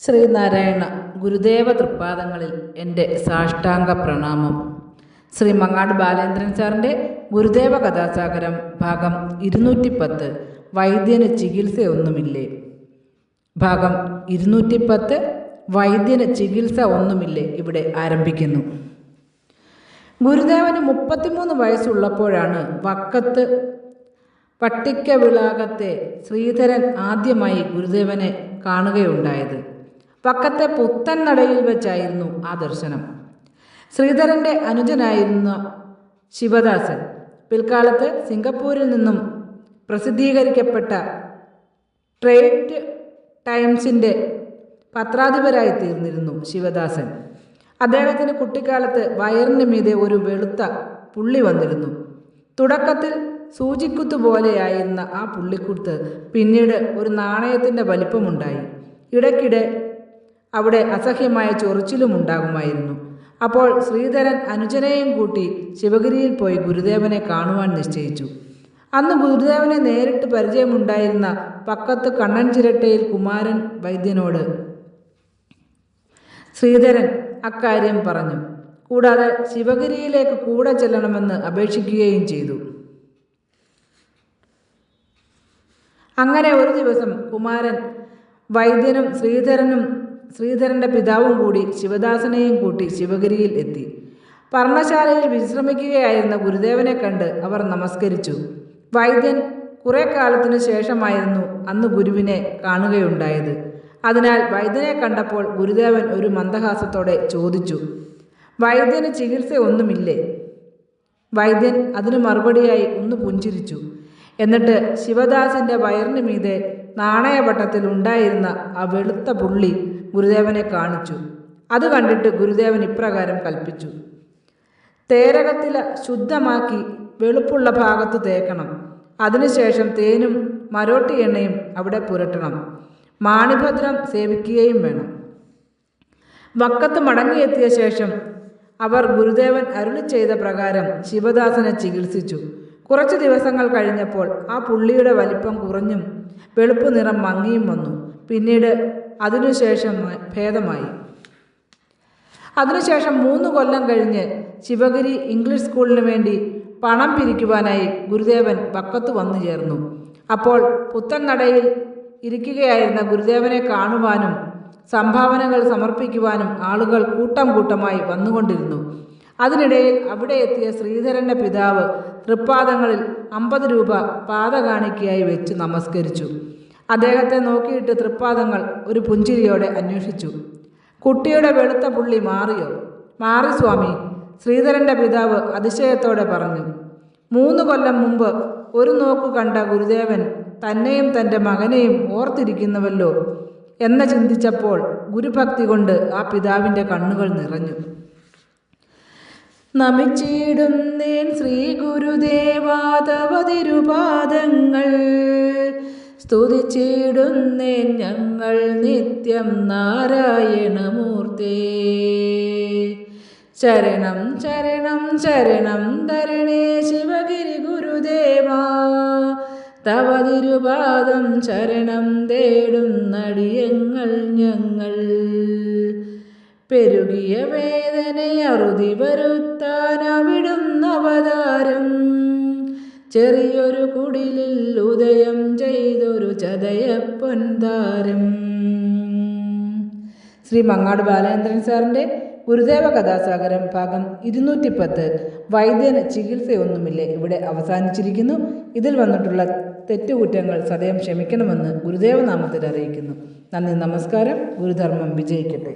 ശ്രീനാരായണ ഗുരുദേവ തൃപ്പാദങ്ങളിൽ എൻ്റെ സാഷ്ടാംഗ പ്രണാമം. ശ്രീ മങ്ങാട് ബാലേന്ദ്രൻ സാറിൻ്റെ ഗുരുദേവ കഥാസാഗരം ഭാഗം 210 വൈദ്യന് ചികിത്സയൊന്നുമില്ലേ. ഭാഗം 210 വൈദ്യന് ചികിത്സ ഒന്നുമില്ലേ ഇവിടെ ആരംഭിക്കുന്നു. ഗുരുദേവന് 33 വയസ്സുള്ളപ്പോഴാണ് വക്കത്ത് പട്ടിക്കവിളാകത്തെ ശ്രീധരൻ ആദ്യമായി ഗുരുദേവനെ കാണുകയുണ്ടായത്. വക്കത്തെ പുത്തൻ നടയിൽ വെച്ചായിരുന്നു ആ ദർശനം. ശ്രീധരൻ്റെ അനുജനായിരുന്ന ശിവദാസൻ പിൽക്കാലത്ത് സിംഗപ്പൂരിൽ നിന്നും പ്രസിദ്ധീകരിക്കപ്പെട്ട ട്രേഡ് ടൈംസിൻ്റെ പത്രാധിപരായി തീർന്നിരുന്നു ശിവദാസൻ. അദ്ദേഹത്തിന് കുട്ടിക്കാലത്ത് വയറിന് മീതെ ഒരു വെളുത്ത പുള്ളി വന്നിരുന്നു. തുടക്കത്തിൽ സൂചിക്കുത്ത് പോലെയായിരുന്ന ആ പുള്ളിക്കുത്ത് പിന്നീട് ഒരു നാണയത്തിൻ്റെ വലിപ്പമുണ്ടായി. ഇടയ്ക്കിടെ അവിടെ അസഹ്യമായ ചൊറിച്ചിലും ഉണ്ടാകുമായിരുന്നു. അപ്പോൾ ശ്രീധരൻ അനുജനെയും കൂട്ടി ശിവഗിരിയിൽ പോയി ഗുരുദേവനെ കാണുവാൻ നിശ്ചയിച്ചു. അന്ന് ഗുരുദേവനെ നേരിട്ട് പരിചയമുണ്ടായിരുന്ന പക്കത്ത് കണ്ണൻ ചിരട്ടയിൽ കുമാരൻ വൈദ്യനോട് ശ്രീധരൻ അക്കാര്യം പറഞ്ഞു. കൂടാതെ ശിവഗിരിയിലേക്ക് കൂടെ ചെല്ലണമെന്ന് അപേക്ഷിക്കുകയും ചെയ്തു. അങ്ങനെ ഒരു ദിവസം കുമാരൻ വൈദ്യനും ശ്രീധരൻ്റെ പിതാവും കൂടി ശിവദാസനെയും കൂട്ടി ശിവഗിരിയിൽ എത്തി. പർണശാലയിൽ വിശ്രമിക്കുകയായിരുന്ന ഗുരുദേവനെ കണ്ട് അവർ നമസ്കരിച്ചു. വൈദ്യൻ കുറെ കാലത്തിനു ശേഷമായിരുന്നു അന്ന് ഗുരുവിനെ കാണുകയുണ്ടായത്. അതിനാൽ വൈദ്യനെ കണ്ടപ്പോൾ ഗുരുദേവൻ ഒരു മന്ദഹാസത്തോടെ ചോദിച്ചു, വൈദ്യന് ചികിത്സ ഒന്നുമില്ലേ? വൈദ്യൻ അതിനു മറുപടിയായി ഒന്ന് പുഞ്ചിരിച്ചു. എന്നിട്ട് ശിവദാസിൻ്റെ വയറിന് മീതെ നാണയവട്ടത്തിൽ ഉണ്ടായിരുന്ന ആ വെളുത്ത പുള്ളി ഗുരുദേവനെ കാണിച്ചു. അത് കണ്ടിട്ട് ഗുരുദേവൻ ഇപ്രകാരം കൽപ്പിച്ചു, തേരകത്തില ശുദ്ധമാക്കി വെളുപ്പുള്ള ഭാഗത്ത് തേക്കണം. അതിനുശേഷം തേനും മരോട്ടി എണ്ണയും അവിടെ പുരട്ടണം. മാണിഭദ്രം സേവിക്കുകയും വേണം. വക്കത്ത് മടങ്ങിയെത്തിയ ശേഷം അവർ ഗുരുദേവൻ അരുളി ചെയ്ത പ്രകാരം ശിവദാസനെ ചികിത്സിച്ചു. കുറച്ചു ദിവസങ്ങൾ കഴിഞ്ഞപ്പോൾ ആ പുള്ളിയുടെ വലിപ്പം കുറഞ്ഞും വെളുപ്പ് നിറം മങ്ങിയും വന്നു. പിന്നീട് അതിനുശേഷം ഭേദമായി. അതിനുശേഷം 3 കൊല്ലം കഴിഞ്ഞ് ശിവഗിരി ഇംഗ്ലീഷ് സ്കൂളിന് വേണ്ടി പണം പിരിക്കുവാനായി ഗുരുദേവൻ വക്കത്ത് വന്നു ചേർന്നു. അപ്പോൾ പുത്തൻ നടയിൽ ഇരിക്കുകയായിരുന്ന ഗുരുദേവനെ കാണുവാനും സംഭാവനകൾ സമർപ്പിക്കുവാനും ആളുകൾ കൂട്ടം കൂട്ടമായി വന്നുകൊണ്ടിരുന്നു. അതിനിടയിൽ അവിടെ എത്തിയ ശ്രീധരൻ്റെ പിതാവ് തൃപ്പാദങ്ങളിൽ 50 രൂപ പാദകാണിക്കയായി വെച്ച് നമസ്കരിച്ചു. അദ്ദേഹത്തെ നോക്കിയിട്ട് തൃപ്പാദങ്ങൾ ഒരു പുഞ്ചിരിയോടെ അന്വേഷിച്ചു, കുട്ടിയുടെ വെളുത്ത പുള്ളി മാറിയോ? മാറി സ്വാമി, ശ്രീധരൻ്റെ പിതാവ് അതിശയത്തോടെ പറഞ്ഞു. 3 കൊല്ലം മുമ്പ് ഒരു നോക്കു കണ്ട ഗുരുദേവൻ തന്നെയും തൻ്റെ മകനെയും ഓർത്തിരിക്കുന്നുവല്ലോ എന്ന് ചിന്തിച്ചപ്പോൾ ഗുരുഭക്തി കൊണ്ട് ആ പിതാവിൻ്റെ കണ്ണുകൾ നിറഞ്ഞു. നമിച്ചിടുന്നേൻ ശ്രീ ഗുരുദേവാതവ തിരുപാദങ്ങൾ, സ്തുതിച്ചിടുന്നേൻ ഞങ്ങൾ നിത്യം നാരായണമൂർത്തേ. ശരണം ശരണം ശരണം തരണേ ശിവഗിരി ഗുരുദേവാ, തവ തിരുപാദം ശരണം തേടുന്നടിയങ്ങൾ ഞങ്ങൾ. പെരുകിയ വേദനയറുതി വരുത്താൻ അവിടുന്ന അവതാരം, ചെറിയൊരു കുടിലിൽ ഉദയം ചെയ്തൊരു ചതയപ്പൊൻതാരം. ശ്രീ മങ്ങാട് ബാലേന്ദ്രൻ സാറിൻ്റെ ഗുരുദേവ കഥാസാഗരം ഭാഗം 210 വൈദ്യന് ചികിത്സയൊന്നുമില്ലേ ഇവിടെ അവസാനിച്ചിരിക്കുന്നു. ഇതിൽ വന്നിട്ടുള്ള തെറ്റുകുറ്റങ്ങൾ സദയം ക്ഷമിക്കണമെന്ന് ഗുരുദേവ നാമത്തിൽ അറിയിക്കുന്നു. നന്ദി, നമസ്കാരം. ഗുരുധർമ്മം വിജയിക്കട്ടെ.